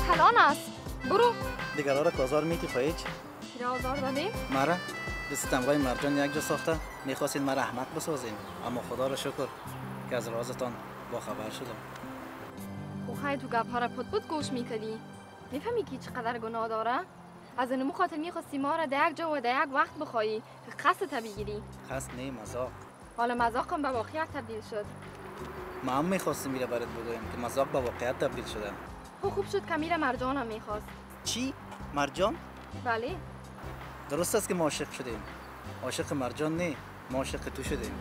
کلان است. برو. دیگر را کازار میتی خواهیچ؟ چرا آزار دادیم؟ مرا دست تمغای مرجان یک جا ساخته میخواستین مرا احمق بسازین، اما خدا را شکر که از رازتان با خبر شدم. خواهی تو گپ ها را پد گوش میکردی. میفهمی که چقدر گناه داره؟ از اینمو خاطر میخواستی ما را در یک جا و در یک وقت بخوایی که قصد بگیری. قصد نه، مذاق. حالا مذاقم به واقعیت تبدیل شد. ما هم میخواستیم میره برات بگویم که مذاق به واقعیت تبدیل شده. خوب شد که میره مرجانم میخواست. چی؟ مرجان؟ بله. درست است که ما عاشق شدیم. عاشق مرجان نه، ما عاشق تو شدیم.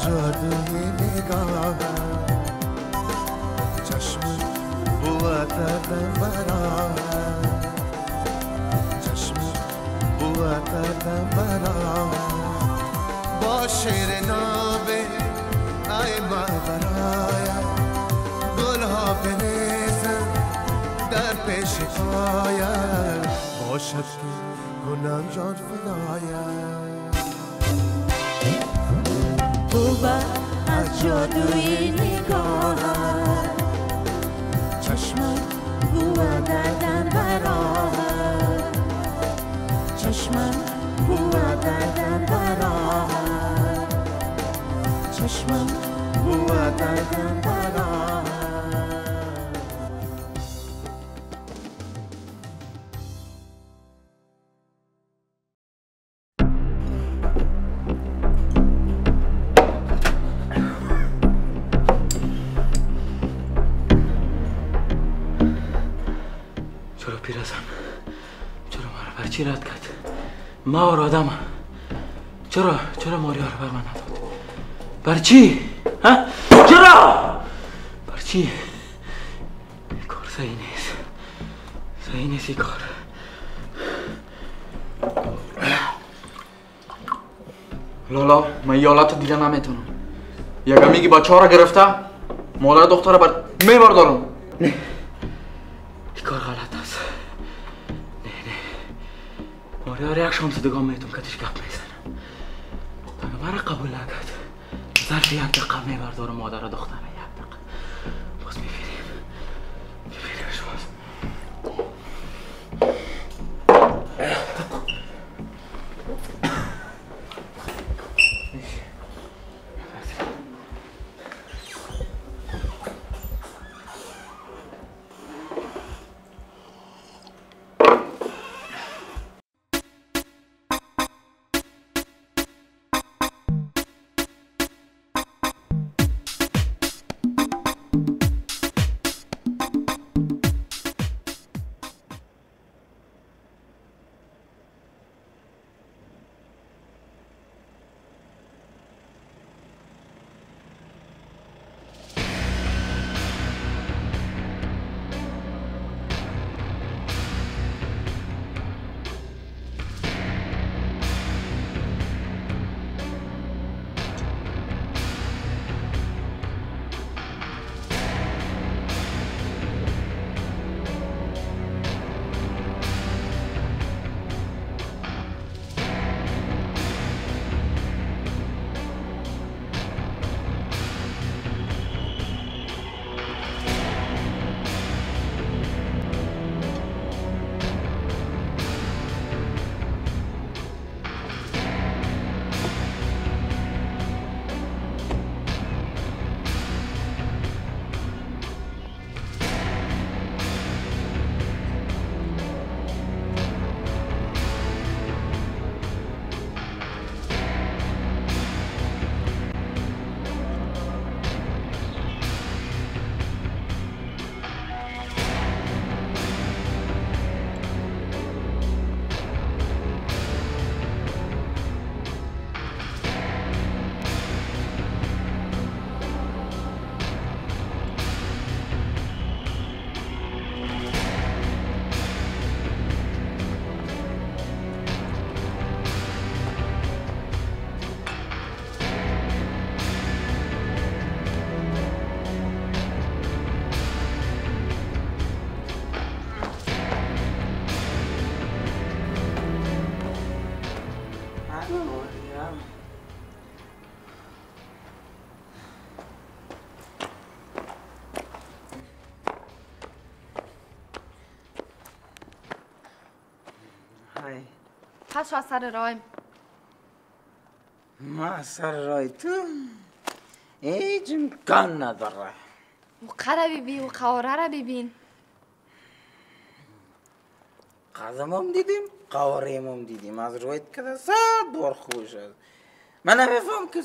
جادوی نگاه چشم بوت دردم برا چشم بوت دردم برا با شیر نابه ای مادرایم گلها بریزم در پیش پایم باشد که گلم جان فدایم تو از جادوی نگاهم چشمم بو دردم برام چشمم بو دردم برام چشمم بو دردم برام چی رد کرد؟ ما اور آدم چرا ماریا رو بر من نداد؟ بر چی؟ ها؟ چرا؟ بر چی؟ کار صحیح نیست این کار. لالا من یه حالت دیگه نمیتونم. یکم میگی بچه ها را گرفته مادر دختر بر میبردارم. نه این کار غلط است. ماریا یک شانس دیگه میتونم کتش گپ میزنم. تا مرا قبول نکرد ظرف یک دقیقه میبردارم مادر دختر یک دقیقه باز میبینیم باز. پس از سر رایم ما سر رای تو هیچ امکان نداره. و قره ببین و قواره را ببین. قدمم دیدیم قواریم دیدیم از رویت که 100 بار خوش است. من نمیفهم که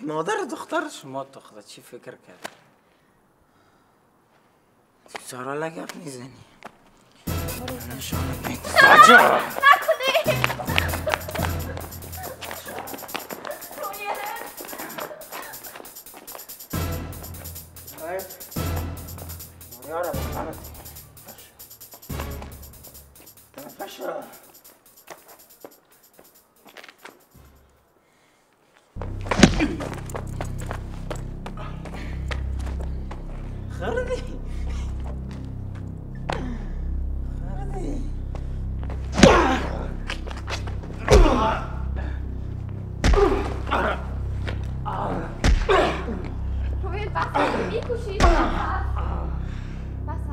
مادر دختر شما دختر چی فکر کرد؟ سارا لگب میزنی نشانت نکنی خوردی رویل بس میکوشی بس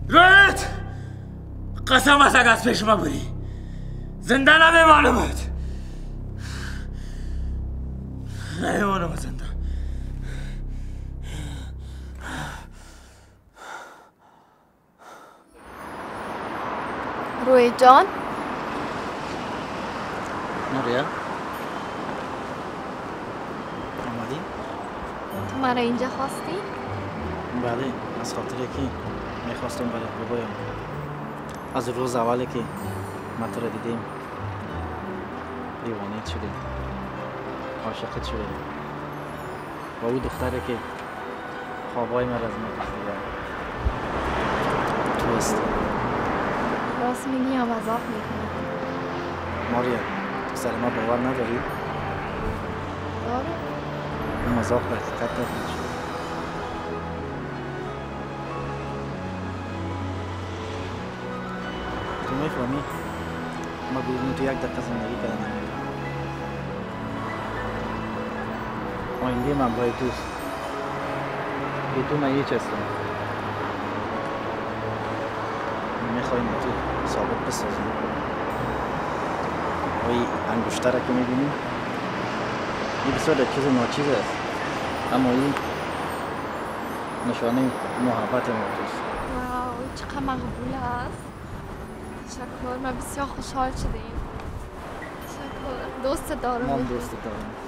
رویت قسم است اگه از پیش ما بری زنده نمیمانمت نمیمانم زنده روی جان ماریا آمدی؟ تو مرا اینجا خواستی؟ بله از خاطر که میخواستم برات بگویم از روز اولی که ما تو را دیدیم دیوانه‌ت شدیم عاشقت شدیم با او دختری که خوابای من را از ما دیده تو هستی راست میگی یا مذاق میکنی؟ ماریا تو سر ما باور نداری؟ داره؟ این مذاق به حقیقت تبدیل شد تو میفهمی ما بدون تو یک دقیقه زندگی کردن نمیتونم آینده من باید دوست بدون هیچ هستم میخوایم تو ثابت بسازیم و این انگشتر که میبینیم این بسیار یک چیز ناچیز است اما این نشانه محبت ما توست واو چقدر مقبول است تشکر من بسیار خوشحال شدیم تشکر دوست دارم ما هم دوست دارم